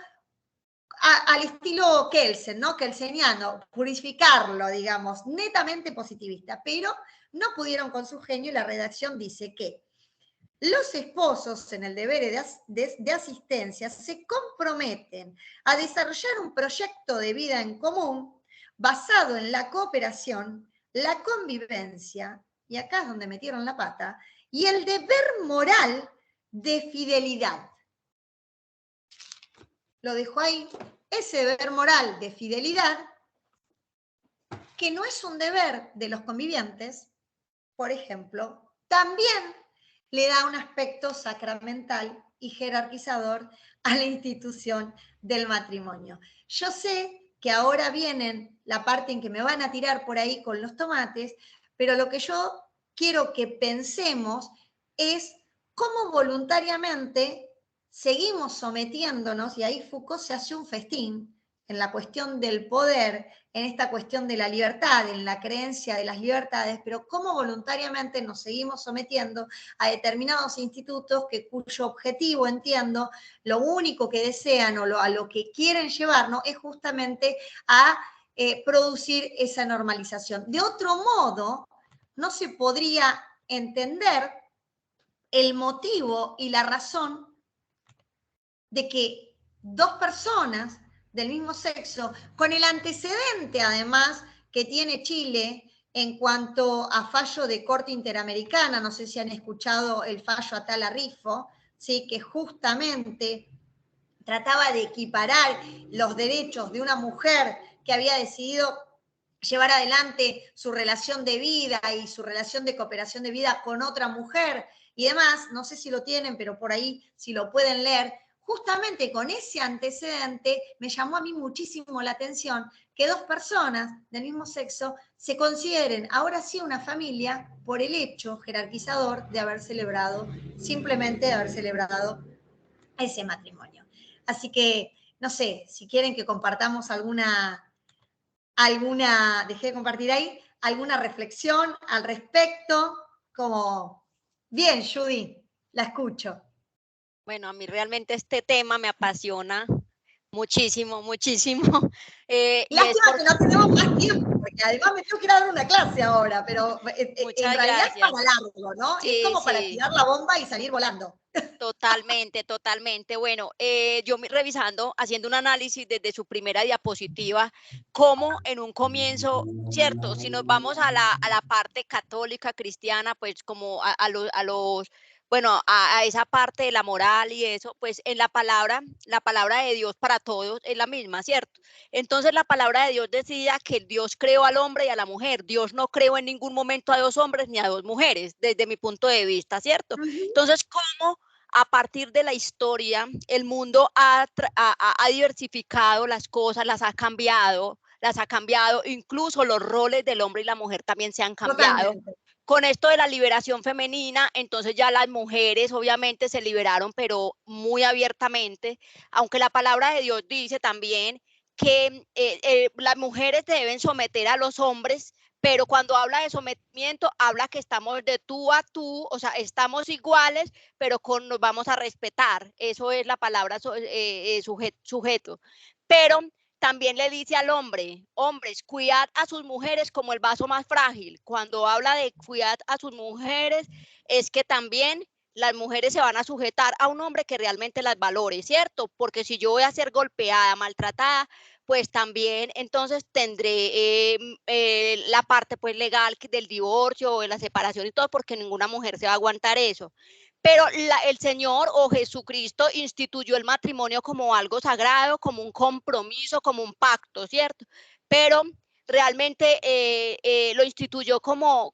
al estilo Kelsen, ¿no? Kelseniano, purificarlo, digamos, netamente positivista, pero no pudieron con su genio y la redacción dice que los esposos en el deber de asistencia se comprometen a desarrollar un proyecto de vida en común basado en la cooperación, la convivencia, y acá es donde metieron la pata, y el deber moral de fidelidad. Lo dejo ahí, ese deber moral de fidelidad, que no es un deber de los convivientes, por ejemplo, también le da un aspecto sacramental y jerarquizador a la institución del matrimonio. Yo sé que ahora vienen la parte en que me van a tirar por ahí con los tomates, pero lo que yo quiero que pensemos es cómo voluntariamente seguimos sometiéndonos, y ahí Foucault se hace un festín en la cuestión del poder, en esta cuestión de la libertad, en la creencia de las libertades, pero cómo voluntariamente nos seguimos sometiendo a determinados institutos cuyo objetivo, entiendo, lo único que desean o a lo que quieren llevarnos es justamente a producir esa normalización. De otro modo, no se podría entender el motivo y la razón de que dos personas del mismo sexo, con el antecedente además que tiene Chile en cuanto a fallo de Corte Interamericana, no sé si han escuchado el fallo Atala Rifo, ¿sí? Que justamente trataba de equiparar los derechos de una mujer que había decidido llevar adelante su relación de vida y su relación de cooperación de vida con otra mujer y demás, no sé si lo tienen, pero por ahí si lo pueden leer, justamente con ese antecedente me llamó a mí muchísimo la atención que dos personas del mismo sexo se consideren ahora sí una familia por el hecho jerarquizador de haber celebrado, simplemente de haber celebrado ese matrimonio. Así que, no sé, si quieren que compartamos alguna, dejé de compartir ahí, alguna reflexión al respecto, como, bien, Judy, la escucho. Bueno, a mí realmente este tema me apasiona muchísimo, muchísimo. Lástima que no tenemos más tiempo, porque además me tengo que ir a dar una clase ahora, pero en Muchas realidad gracias. es para largo, ¿no? Sí, Es como para sí. tirar la bomba y salir volando. Totalmente, totalmente. Bueno, yo revisando, haciendo un análisis desde su primera diapositiva, cómo en un comienzo, cierto, si nos vamos a la parte católica, cristiana, pues como a los, bueno, a esa parte de la moral y eso, pues en la palabra de Dios para todos es la misma, ¿cierto? Entonces la palabra de Dios decía que Dios creó al hombre y a la mujer. Dios no creó en ningún momento a dos hombres ni a dos mujeres, desde mi punto de vista, ¿cierto? Entonces, ¿cómo a partir de la historia, el mundo ha diversificado las cosas, las ha cambiado, incluso los roles del hombre y la mujer también se han cambiado? Totalmente. Con esto de la liberación femenina, entonces ya las mujeres obviamente se liberaron, pero muy abiertamente, aunque la palabra de Dios dice también que las mujeres deben someter a los hombres, pero cuando habla de sometimiento, habla que estamos de tú a tú, o sea, estamos iguales, pero nos vamos a respetar. Eso es la palabra sujeto. Pero también le dice al hombre, hombres, cuidad a sus mujeres como el vaso más frágil. Cuando habla de cuidad a sus mujeres, es que también las mujeres se van a sujetar a un hombre que realmente las valore, ¿cierto? Porque si yo voy a ser golpeada, maltratada, pues también entonces tendré la parte pues legal del divorcio o de la separación y todo, porque ninguna mujer se va a aguantar eso. Pero el Señor o Jesucristo instituyó el matrimonio como algo sagrado, como un compromiso, como un pacto, ¿cierto? Pero realmente lo instituyó como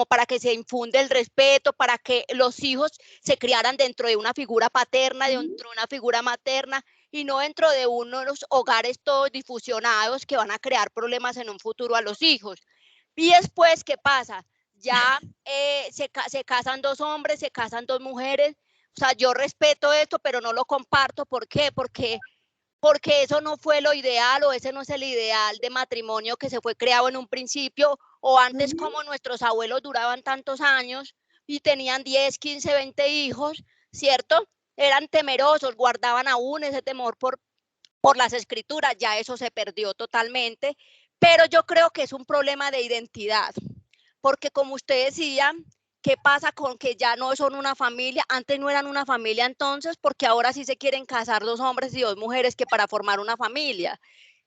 para que se infunde el respeto, para que los hijos se criaran dentro de una figura paterna, dentro de una figura materna, y no dentro de unos hogares todos difusionados que van a crear problemas en un futuro a los hijos. Y después, ¿qué pasa? Ya se casan dos hombres, se casan dos mujeres. O sea, yo respeto esto, pero no lo comparto. ¿Por qué? Porque eso no fue lo ideal, o ese no es el ideal de matrimonio que se fue creado en un principio, o antes como nuestros abuelos duraban tantos años y tenían 10, 15, 20 hijos, ¿cierto? Eran temerosos, guardaban aún ese temor por las escrituras, ya eso se perdió totalmente, pero yo creo que es un problema de identidad, porque como usted decía, ¿qué pasa con que ya no son una familia? Antes no eran una familia entonces, porque ahora sí se quieren casar dos hombres y dos mujeres que para formar una familia.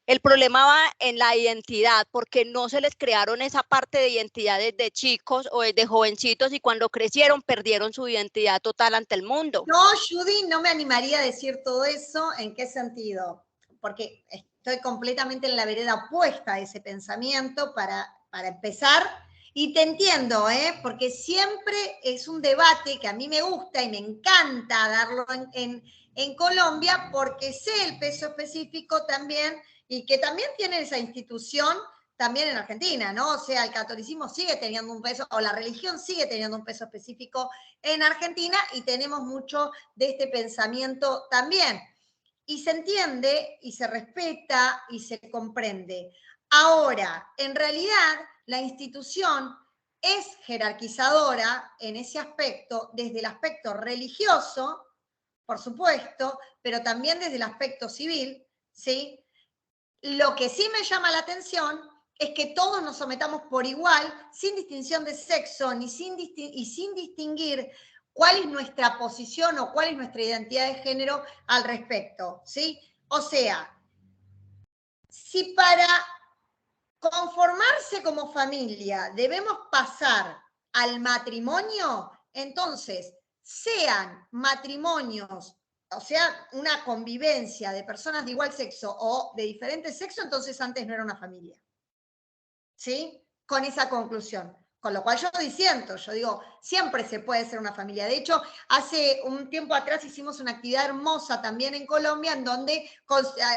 El problema va en la identidad, porque no se les crearon esa parte de identidad desde chicos o desde jovencitos y cuando crecieron perdieron su identidad total ante el mundo. No, Judy, no me animaría a decir todo eso. ¿En qué sentido? Porque estoy completamente en la vereda opuesta a ese pensamiento para empezar. Y te entiendo, porque siempre es un debate que a mí me gusta y me encanta darlo en Colombia porque sé el peso específico también y que también tiene esa institución también en Argentina, ¿no? O sea, el catolicismo sigue teniendo un peso, o la religión sigue teniendo un peso específico en Argentina y tenemos mucho de este pensamiento también. Y se entiende y se respeta y se comprende. Ahora, en realidad, la institución es jerarquizadora en ese aspecto, desde el aspecto religioso, por supuesto, pero también desde el aspecto civil, ¿sí? Lo que sí me llama la atención es que todos nos sometamos por igual, sin distinción de sexo y sin distinguir cuál es nuestra posición o cuál es nuestra identidad de género al respecto, ¿sí? O sea, si para conformarse como familia debemos pasar al matrimonio, entonces sean matrimonios, o sea, una convivencia de personas de igual sexo o de diferente sexo, entonces antes no era una familia. ¿Sí? Con esa conclusión. Con lo cual yo disiento, yo digo, siempre se puede ser una familia. De hecho, hace un tiempo atrás hicimos una actividad hermosa también en Colombia, en donde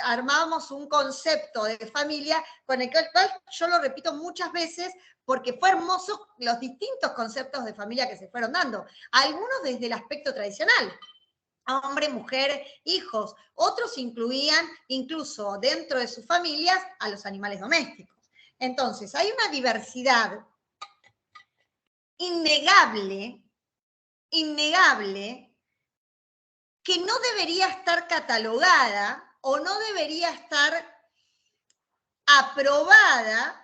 armábamos un concepto de familia, con el cual yo lo repito muchas veces, porque fue hermoso los distintos conceptos de familia que se fueron dando. Algunos desde el aspecto tradicional, hombre, mujer, hijos. Otros incluían, incluso dentro de sus familias, a los animales domésticos. Entonces, hay una diversidad innegable, que no debería estar catalogada o no debería estar aprobada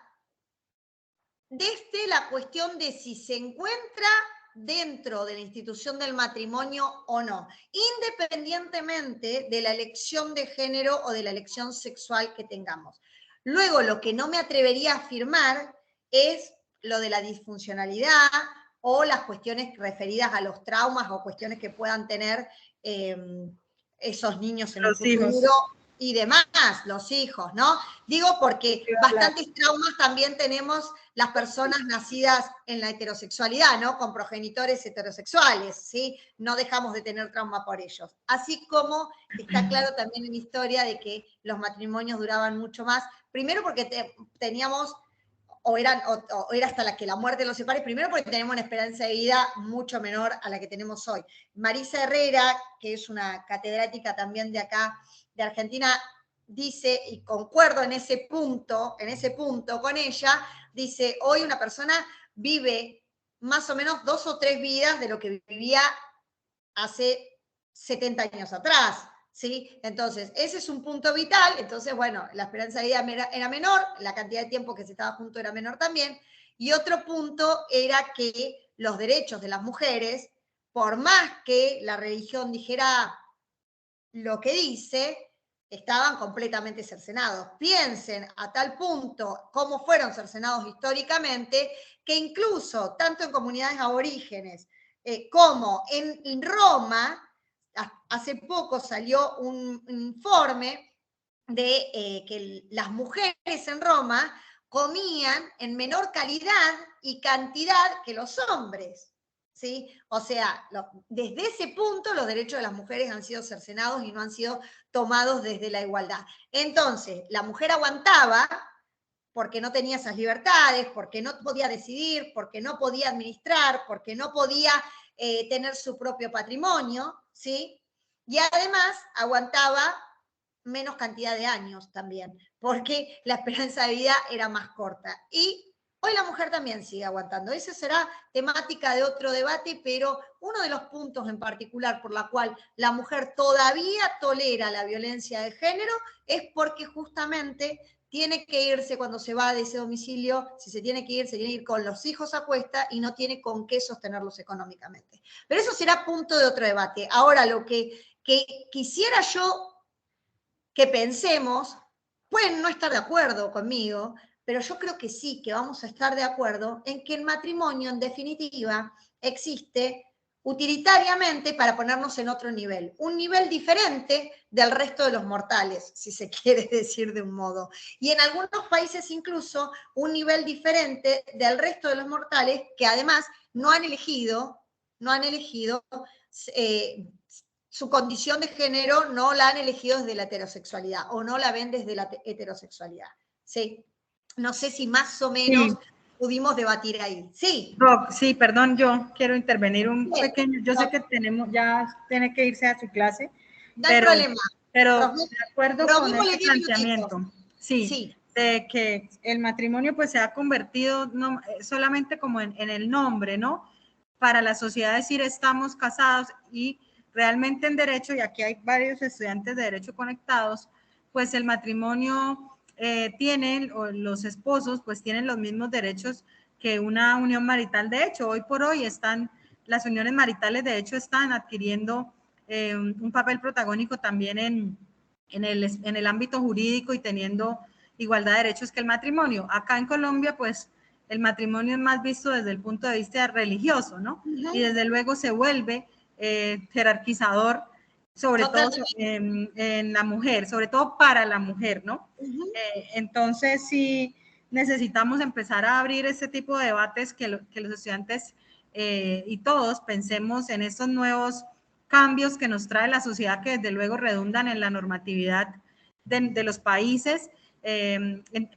desde la cuestión de si se encuentra dentro de la institución del matrimonio o no, independientemente de la elección de género o de la elección sexual que tengamos. Luego, lo que no me atrevería a afirmar es lo de la disfuncionalidad o las cuestiones referidas a los traumas o cuestiones que puedan tener esos niños en el futuro y demás, los hijos, ¿no? Digo porque bastantes traumas también tenemos las personas nacidas en la heterosexualidad, ¿no? Con progenitores heterosexuales, ¿sí? No dejamos de tener trauma por ellos. Así como está claro también en la historia de que los matrimonios duraban mucho más, primero porque teníamos, o era hasta la que la muerte los separe, primero porque tenemos una esperanza de vida mucho menor a la que tenemos hoy. Marisa Herrera, que es una catedrática también de acá, de Argentina, dice, y concuerdo en ese punto con ella, dice, hoy una persona vive más o menos 2 o 3 vidas de lo que vivía hace 70 años atrás, ¿sí? Entonces, ese es un punto vital. Entonces, bueno, la esperanza de vida era menor, la cantidad de tiempo que se estaba junto era menor también, y otro punto era que los derechos de las mujeres, por más que la religión dijera lo que dice, estaban completamente cercenados. Piensen a tal punto cómo fueron cercenados históricamente, que incluso tanto en comunidades aborígenes como en Roma, hace poco salió un informe de que las mujeres en Roma comían en menor calidad y cantidad que los hombres. ¿Sí? O sea, desde ese punto los derechos de las mujeres han sido cercenados y no han sido tomados desde la igualdad. Entonces, la mujer aguantaba porque no tenía esas libertades, porque no podía decidir, porque no podía administrar, porque no podía tener su propio patrimonio, ¿sí? Y además aguantaba menos cantidad de años también, porque la esperanza de vida era más corta. Y hoy la mujer también sigue aguantando. Esa será temática de otro debate, pero uno de los puntos en particular por la cual la mujer todavía tolera la violencia de género es porque justamente tiene que irse cuando se va de ese domicilio, si se tiene que ir con los hijos a cuesta y no tiene con qué sostenerlos económicamente. Pero eso será punto de otro debate. Ahora, lo que quisiera yo que pensemos pueden no estar de acuerdo conmigo, pero yo creo que sí, que vamos a estar de acuerdo en que el matrimonio, en definitiva, existe utilitariamente para ponernos en otro nivel, un nivel diferente del resto de los mortales, si se quiere decir de un modo. Y en algunos países incluso un nivel diferente del resto de los mortales que además no han elegido su condición de género, no la han elegido desde la heterosexualidad o no la ven desde la heterosexualidad. ¿Sí? No sé si más o menos... Sí. Pudimos debatir ahí. Sí. Rob, sí, perdón, yo quiero intervenir un Bien. pequeño, yo sé que ya tiene que irse a su clase, No hay problema. pero de acuerdo con este 10 planteamiento, sí, de que el matrimonio pues se ha convertido no, solamente como en el nombre, ¿no? Para la sociedad decir estamos casados y realmente en derecho, y aquí hay varios estudiantes de derecho conectados, pues el matrimonio tienen, o los esposos pues tienen los mismos derechos que una unión marital. De hecho, hoy por hoy las uniones maritales de hecho están adquiriendo un papel protagónico también en el ámbito jurídico y teniendo igualdad de derechos que el matrimonio. Acá en Colombia, pues el matrimonio es más visto desde el punto de vista religioso, ¿no? Y desde luego se vuelve jerarquizador, sobre todo en la mujer, sobre todo para la mujer, ¿no? Entonces, sí necesitamos empezar a abrir este tipo de debates que los estudiantes y todos pensemos en estos nuevos cambios que nos trae la sociedad, que desde luego redundan en la normatividad de los países.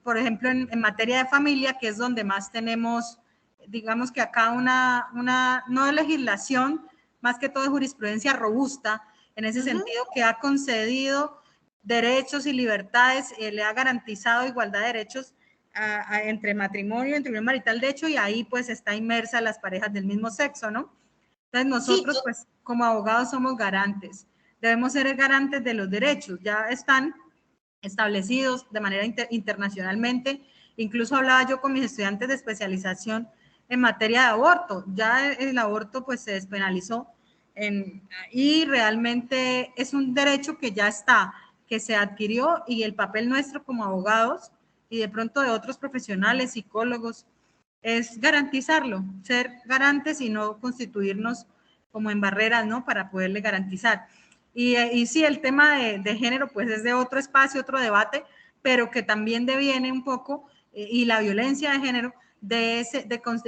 Por ejemplo, en materia de familia, que es donde más tenemos, digamos que acá una no legislación, más que todo jurisprudencia robusta, en ese sentido, que ha concedido derechos y libertades, le ha garantizado igualdad de derechos entre matrimonio, entre unión marital, de hecho, y ahí pues está inmersa las parejas del mismo sexo, ¿no? Entonces nosotros, pues, como abogados somos garantes, debemos ser garantes de los derechos, ya están establecidos de manera internacionalmente. Incluso hablaba yo con mis estudiantes de especialización en materia de aborto, ya el aborto pues se despenalizó y realmente es un derecho que ya está, que se adquirió, y el papel nuestro como abogados y de pronto de otros profesionales, psicólogos, es garantizarlo, ser garantes y no constituirnos como en barreras, ¿no? Para poderle garantizar. Y sí, el tema de género, pues es de otro espacio, otro debate, pero que también deviene un poco, y la violencia de género, de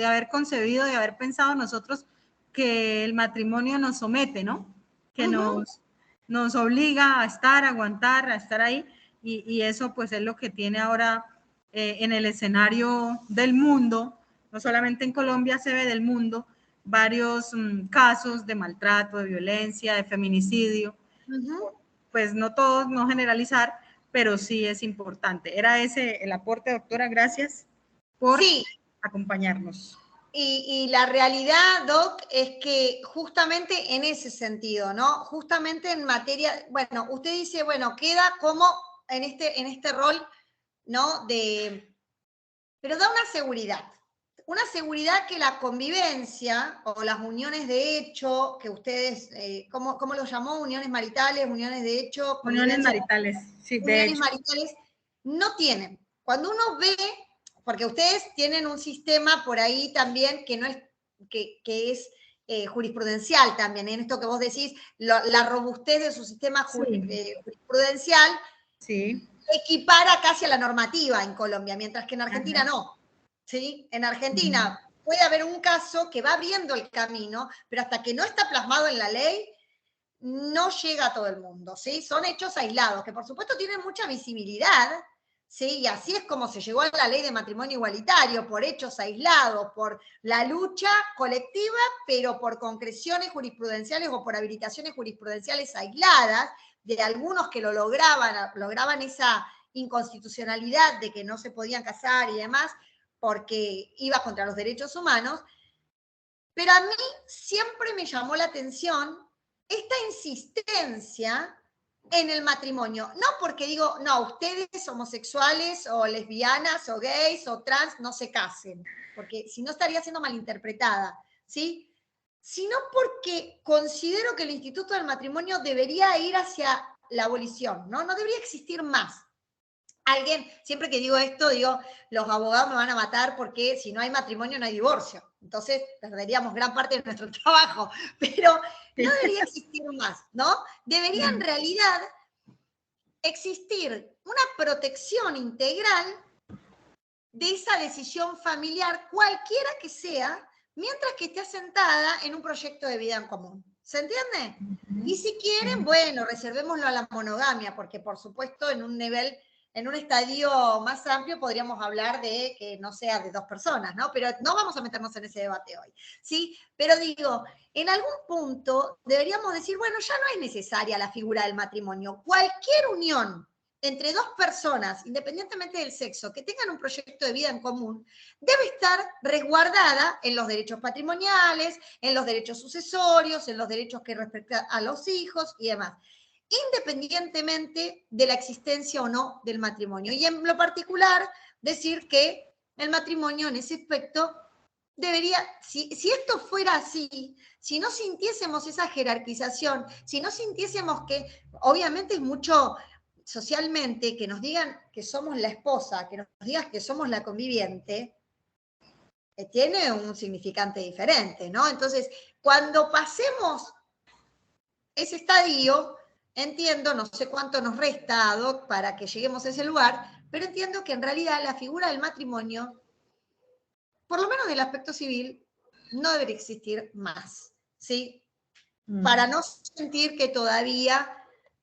haber concebido, de haber pensado nosotros que el matrimonio nos somete, ¿no? Que nos obliga a estar, a aguantar, a estar ahí, y eso pues es lo que tiene ahora en el escenario del mundo, no solamente en Colombia, se ve del mundo, varios casos de maltrato, de violencia, de feminicidio. Pues no todos, no generalizar, pero sí es importante. Era ese el aporte, doctora. Gracias por acompañarnos. Y la realidad, Doc, es que justamente en ese sentido, ¿no? Justamente en materia, bueno, usted dice, bueno, queda como en este rol, ¿no? Pero da una seguridad que la convivencia o las uniones de hecho, que ustedes, ¿cómo lo llamó? Uniones maritales, uniones de hecho. Uniones maritales, sí, de hecho. Uniones maritales no tienen. Cuando uno ve, porque ustedes tienen un sistema por ahí también que no es, que es jurisprudencial también, en esto que vos decís, la robustez de su sistema jurisprudencial equipara casi a la normativa en Colombia, mientras que en Argentina no. ¿Sí? En Argentina puede haber un caso que va abriendo el camino, pero hasta que no está plasmado en la ley, no llega a todo el mundo, ¿sí? Son hechos aislados, que por supuesto tienen mucha visibilidad, ¿sí? Y así es como se llegó a la ley de matrimonio igualitario, por hechos aislados, por la lucha colectiva, pero por concreciones jurisprudenciales o por habilitaciones jurisprudenciales aisladas, de algunos que lo lograban esa inconstitucionalidad de que no se podían casar y demás, porque iba contra los derechos humanos. Pero a mí siempre me llamó la atención esta insistencia en el matrimonio. No porque digo, no, ustedes homosexuales o lesbianas o gays o trans no se casen, porque si no estaría siendo malinterpretada, ¿sí? Sino porque considero que el instituto del matrimonio debería ir hacia la abolición, ¿no? No debería existir más. alguien, siempre que digo esto, digo, los abogados me van a matar porque si no hay matrimonio no hay divorcio. Entonces perderíamos gran parte de nuestro trabajo. Pero no debería existir más, ¿no? Debería en realidad existir una protección integral de esa decisión familiar, cualquiera que sea, mientras que esté asentada en un proyecto de vida en común. ¿Se entiende? Y si quieren, bueno, reservémoslo a la monogamia, porque por supuesto en un nivel, en un estadio más amplio podríamos hablar de que no sea de 2 personas, ¿no? Pero no vamos a meternos en ese debate hoy, ¿sí? Pero digo, en algún punto deberíamos decir, bueno, ya no es necesaria la figura del matrimonio. Cualquier unión entre 2 personas, independientemente del sexo, que tengan un proyecto de vida en común, debe estar resguardada en los derechos patrimoniales, en los derechos sucesorios, en los derechos que respectan a los hijos y demás, independientemente de la existencia o no del matrimonio. Y en lo particular, decir que el matrimonio en ese aspecto debería, si esto fuera así, si no sintiésemos esa jerarquización, si no sintiésemos que, obviamente es mucho socialmente, que nos digan que somos la esposa, que nos digas que somos la conviviente, tiene un significante diferente, ¿no? Entonces, cuando pasemos ese estadio, entiendo, no sé cuánto nos resta, Doc, para que lleguemos a ese lugar, pero entiendo que en realidad la figura del matrimonio, por lo menos del aspecto civil, no debería existir más, ¿sí? Para no sentir que todavía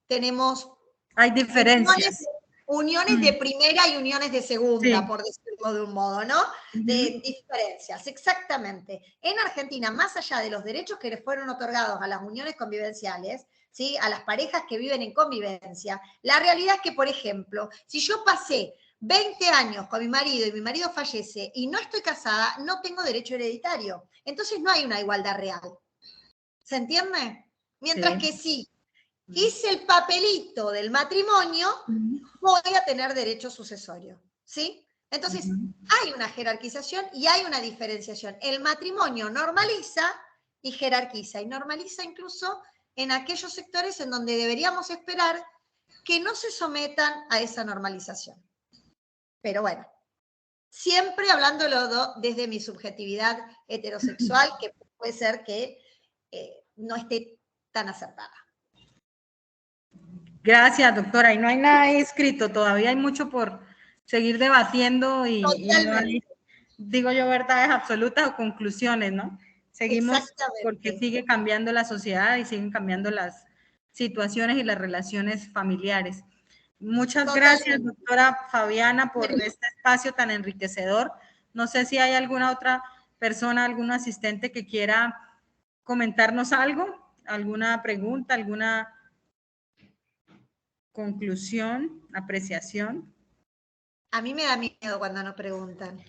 tenemos hay diferencias. Uniones de primera y uniones de segunda, por decirlo de un modo, ¿no? De diferencias, exactamente. En Argentina, más allá de los derechos que les fueron otorgados a las uniones convivenciales, ¿sí? A las parejas que viven en convivencia, la realidad es que, por ejemplo, si yo pasé 20 años con mi marido y mi marido fallece y no estoy casada, no tengo derecho hereditario. Entonces no hay una igualdad real. ¿Se entiende? Mientras que sí, hice el papelito del matrimonio, voy a tener derecho sucesorio, ¿sí? Entonces, hay una jerarquización y hay una diferenciación. El matrimonio normaliza y jerarquiza, y normaliza incluso en aquellos sectores en donde deberíamos esperar que no se sometan a esa normalización. Pero bueno, siempre hablándolo desde mi subjetividad heterosexual, que puede ser que no esté tan acertada. Gracias, doctora. Y no hay nada escrito, todavía hay mucho por seguir debatiendo y no hay, digo yo, verdades absolutas o conclusiones, ¿no? Seguimos porque sigue cambiando la sociedad y siguen cambiando las situaciones y las relaciones familiares. Muchas gracias, doctora Fabiana, por este espacio tan enriquecedor. No sé si hay alguna otra persona, algún asistente que quiera comentarnos algo, alguna pregunta, alguna conclusión, apreciación. A mí me da miedo cuando nos preguntan.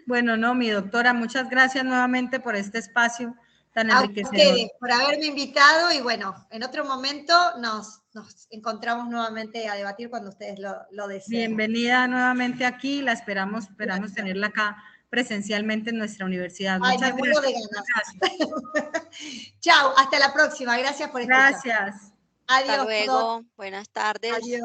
Bueno, no, mi doctora, muchas gracias nuevamente por este espacio tan enriquecedor. A ustedes por haberme invitado y bueno, en otro momento nos encontramos nuevamente a debatir cuando ustedes lo deseen. Bienvenida nuevamente aquí, la esperamos tenerla acá presencialmente en nuestra universidad. Muchas me muero de ganas. Chao, hasta la próxima. Gracias por escuchar. Gracias. Adiós. Hasta luego. Buenas tardes. Adiós.